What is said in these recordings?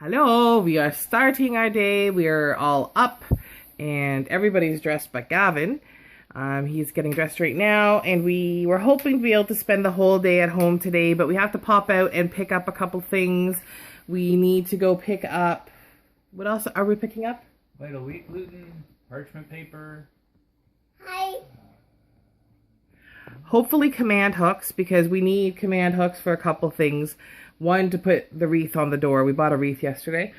Hello, we are starting our day. We are all up and everybody's dressed but Gavin. He's getting dressed right now, and we were hoping to be able to spend the whole day at home today, but we have to pop out and pick up a couple things. We need to go pick up, what else are we picking up? Vital wheat gluten, parchment paper. Hi. Hopefully command hooks, because we need command hooks for a couple things. One, to put the wreath on the door. We bought a wreath yesterday.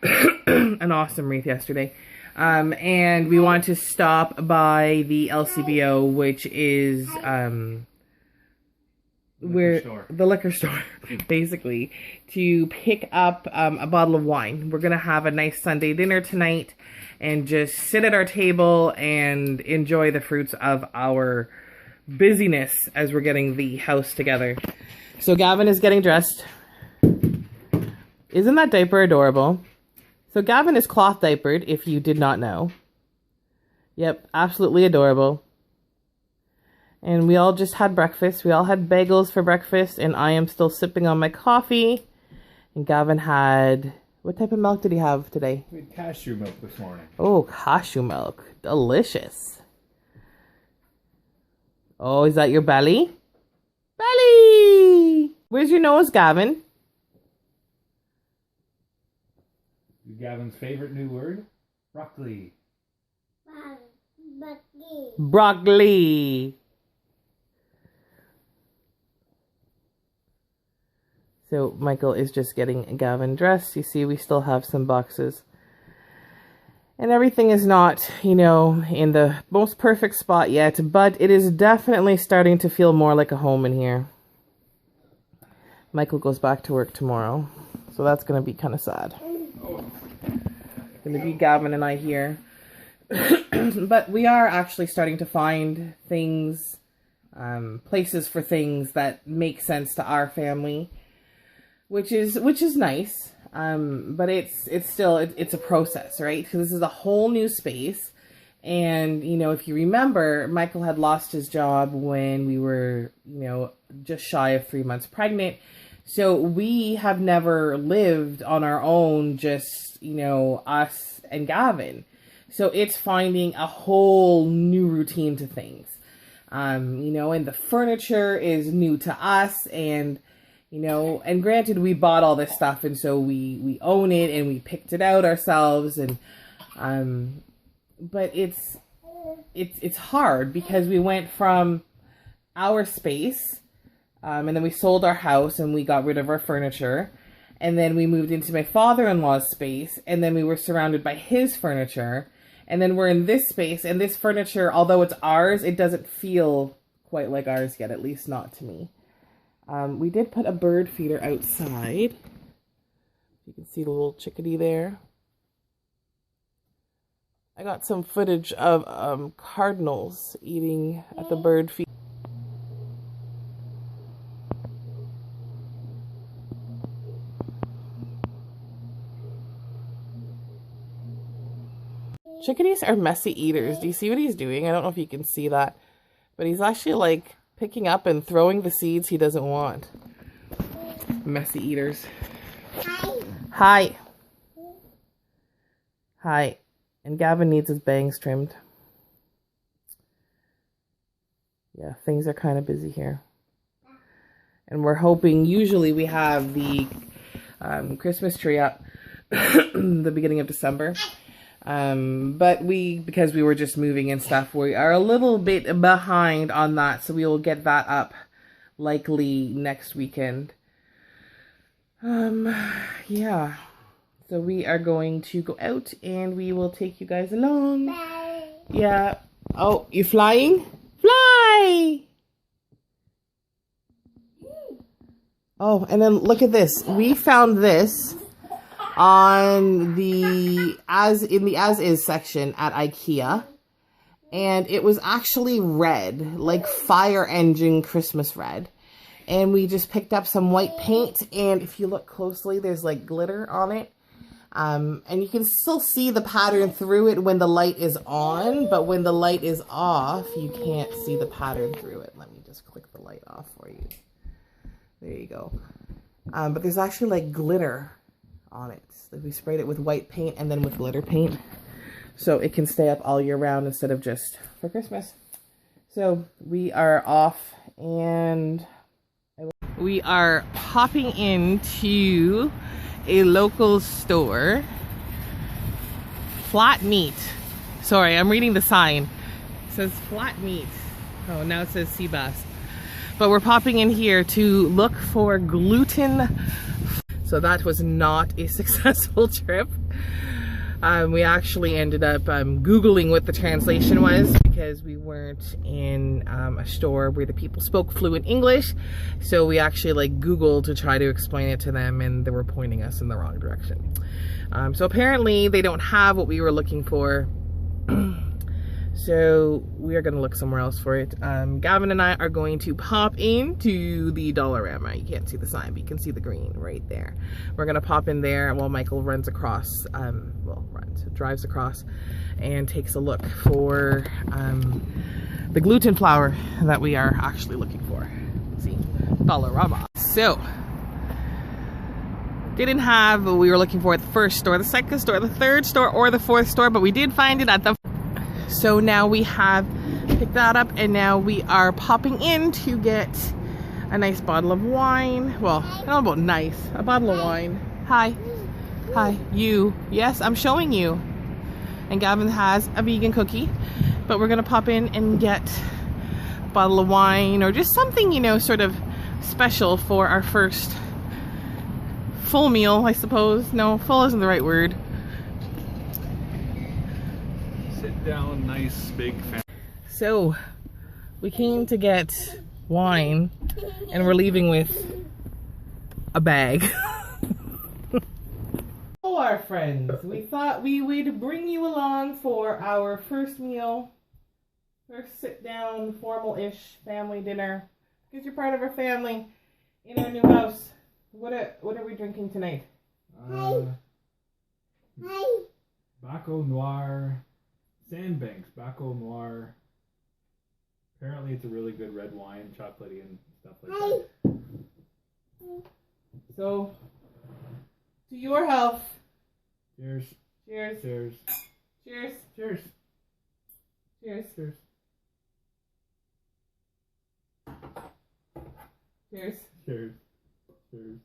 An awesome wreath yesterday. And we want to stop by the LCBO, which is the liquor store, basically, to pick up a bottle of wine. We're going to have a nice Sunday dinner tonight and just sit at our table and enjoy the fruits of our busyness as we're getting the house together. So Gavin is getting dressed. Isn't that diaper adorable? So Gavin is cloth diapered, if you did not know. Yep, absolutely adorable. And we all just had breakfast. We all had bagels for breakfast, and I am still sipping on my coffee. And Gavin had... What type of milk did he have today? We had cashew milk this morning. Oh, cashew milk. Delicious. Oh, is that your belly? Belly! Where's your nose, Gavin? Gavin's favorite new word? Broccoli. Broccoli. So Michael is just getting Gavin dressed. You see, we still have some boxes. And everything is not, you know, in the most perfect spot yet, but it is definitely starting to feel more like a home in here. Michael goes back to work tomorrow, so that's going to be kind of sad. Going to be Gavin and I here. But we are actually starting to find things, places for things that make sense to our family, which is nice. But it's still a process, right? Because this is a whole new space. And, you know, if you remember, Michael had lost his job when we were, you know, just shy of 3 months pregnant. So we have never lived on our own, just, you know, us and Gavin. So it's finding a whole new routine to things. You know, and the furniture is new to us, and, you know, and granted, we bought all this stuff, and so we own it, and we picked it out ourselves, and, but it's hard because we went from our space, and then we sold our house, and we got rid of our furniture, and then we moved into my father-in-law's space, and then we were surrounded by his furniture, and then we're in this space, and this furniture, although it's ours, it doesn't feel quite like ours yet, at least not to me. We did put a bird feeder outside. You can see the little chickadee there. I got some footage of cardinals eating at the bird feeder. Chickadees are messy eaters. Do you see what he's doing? I don't know if you can see that, but he's actually like picking up and throwing the seeds he doesn't want. Messy eaters. Hi. Hi. Hi. And Gavin needs his bangs trimmed. Yeah, things are kind of busy here. And we're hoping, usually we have the Christmas tree up the beginning of December. But because we were just moving and stuff, we are a little bit behind on that, so we will get that up likely next weekend. Yeah, so we are going to go out and we will take you guys along. Bye. Yeah. Oh, you flying? Fly! Oh, and then look at this. We found this on the as is section at IKEA, and it was actually red, like fire engine Christmas red, and we just picked up some white paint, and if you look closely, there's like glitter on it, and you can still see the pattern through it when the light is on, but when the light is off, you can't see the pattern through it. Let me just click the light off for you. There you go. But there's actually like glitter on it. So we sprayed it with white paint and then with glitter paint, so it can stay up all year round instead of just for Christmas. So we are off and we are popping into a local store. Flat meat. Sorry, I'm reading the sign. It says flat meat. Oh, now it says sea bass. But we're popping in here to look for gluten. So that was not a successful trip. We actually ended up Googling what the translation was because we weren't in a store where the people spoke fluent English. So we actually like Googled to try to explain it to them, and they were pointing us in the wrong direction. So apparently they don't have what we were looking for. So we are going to look somewhere else for it. Gavin and I are going to pop into the Dollarama. You can't see the sign, but you can see the green right there. We're going to pop in there while Michael runs across, drives across and takes a look for the gluten flour that we are actually looking for. See, Dollarama. So, didn't have what we were looking for at the first store, the second store, the third store, or the fourth store, but we did find it at the... So now we have picked that up, and now we are popping in to get a nice bottle of wine. Well, I don't know about nice, a bottle of wine. Hi. Hi. You. Yes, I'm showing you. And Gavin has a vegan cookie, but we're gonna pop in and get a bottle of wine or just something, you know, sort of special for our first full meal, I suppose. No, full isn't the right word. Sit down, nice, big fan. So, we came to get wine, and we're leaving with a bag. Oh, our friends, we thought we would bring you along for our first meal, first sit-down, formal-ish family dinner, because you're part of our family in our new house. What are we drinking tonight? Baco Noir. Sandbanks, Baco Noir. Apparently it's a really good red wine, chocolatey and stuff like that. So, to your health. Cheers. Cheers. Cheers. Cheers. Cheers. Cheers. Cheers. Cheers. Cheers. Cheers.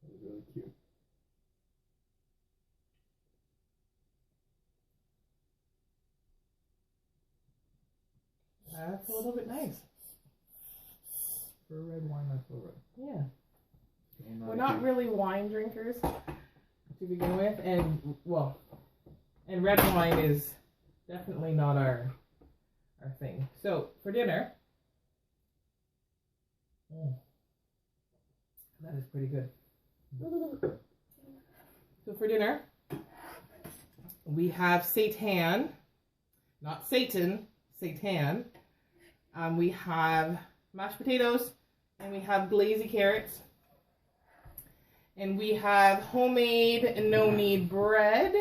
That was really cute. That's a little bit nice. For a red wine, that's all right. Yeah. So We're not really wine drinkers to begin with, and well, and red wine is definitely not our thing. So for dinner, that is pretty good. So for dinner, we have seitan, not Satan, seitan. We have mashed potatoes, and we have glazy carrots, and we have homemade no-knead bread.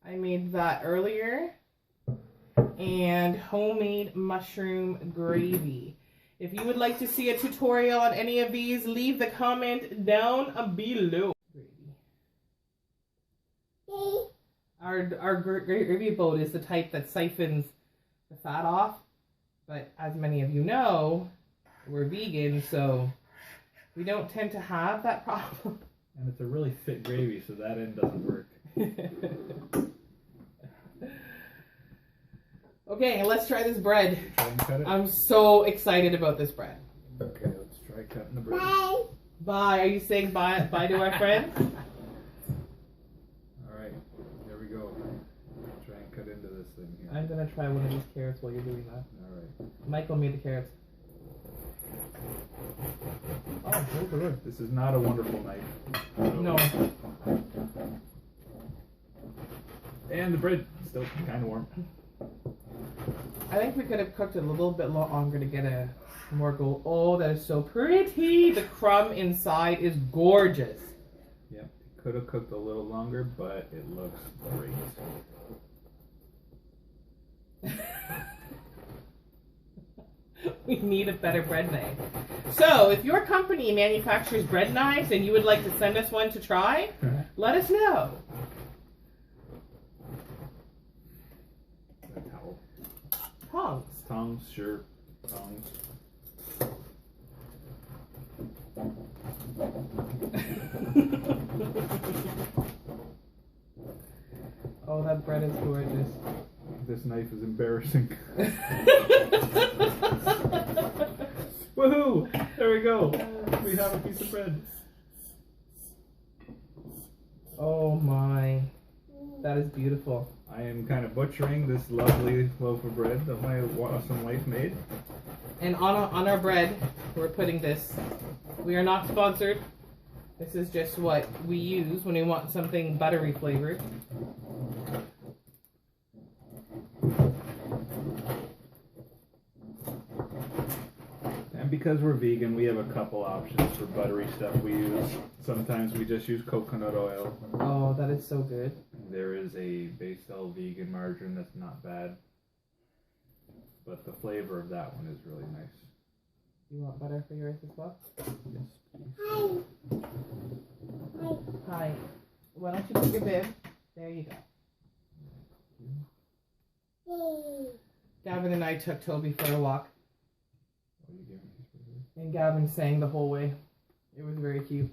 I made that earlier, and homemade mushroom gravy. If you would like to see a tutorial on any of these, leave the comment down below. Our gravy boat is the type that siphons the fat off. But as many of you know, we're vegan, so we don't tend to have that problem. And it's a really thick gravy, so that end doesn't work. Okay, let's try this bread. Try and cut it. I'm so excited about this bread. Okay, let's try cutting the bread. Bye. Bye. Are you saying bye to our friend? Alright, there we go. Try and cut into this thing here. I'm gonna try one of these carrots while you're doing that. Alright. Michael made the carrots. Oh, those are good. This is not a wonderful knife. No. And the bread still kind of warm. I think we could have cooked it a little bit longer to get a more gold. Oh, that is so pretty. The crumb inside is gorgeous. Yep, could have cooked a little longer, but it looks great. We need a better bread knife. So, if your company manufactures bread knives and you would like to send us one to try, let us know. A towel. Tongs. Tongs, sure. Tongs. Oh, that bread is gorgeous. This knife is embarrassing. Woohoo! There we go. We have a piece of bread. Oh my. That is beautiful. I am kind of butchering this lovely loaf of bread that my awesome wife made. And on our bread, we're putting this. We are not sponsored. This is just what we use when we want something buttery flavored. And because we're vegan, we have a couple options for buttery stuff we use. Sometimes we just use coconut oil. Oh, that is so good. There is a Baicel vegan margarine that's not bad. But the flavor of that one is really nice. You want butter for yours as well? Yes, please. Hi. Why don't you put your bib? There you go. Gavin and I took Toby for a walk. Oh, you gave me a piece of bread? And Gavin sang the whole way. It was very cute.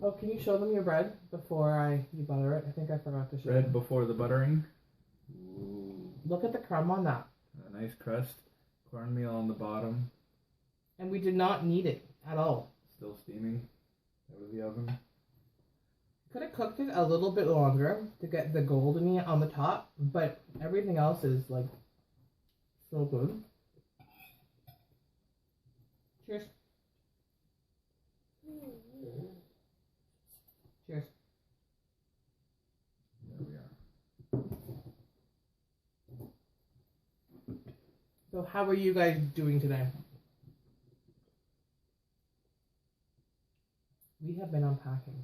Oh, can you show them your bread before you butter it? I think I forgot to show Bread them. before the buttering. Ooh. Look at the crumb on that. A nice crust. Cornmeal on the bottom. And we did not need it at all. Still steaming out of the oven. Could have cooked it a little bit longer to get the golden on the top, but everything else is like so good. Cheers. Cheers. There we are. So how are you guys doing today? We have been unpacking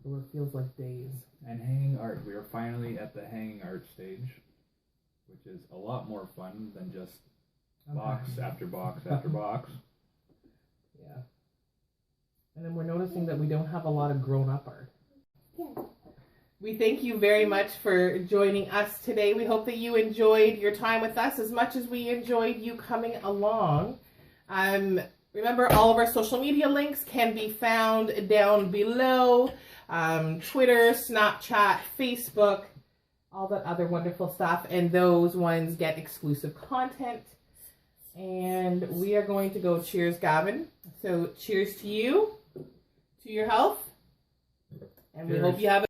for what feels like days. And hanging art. We are finally at the hanging art stage, which is a lot more fun than just box Unpacking. after box after box. Yeah. And then we're noticing that we don't have a lot of grown-up art. We thank you very much for joining us today. We hope that you enjoyed your time with us as much as we enjoyed you coming along. Remember, all of our social media links can be found down below. Twitter, Snapchat, Facebook, all that other wonderful stuff. And those ones get exclusive content. And we are going to go cheers, Gavin. So cheers to you, to your health. And we Cheers. hope you have a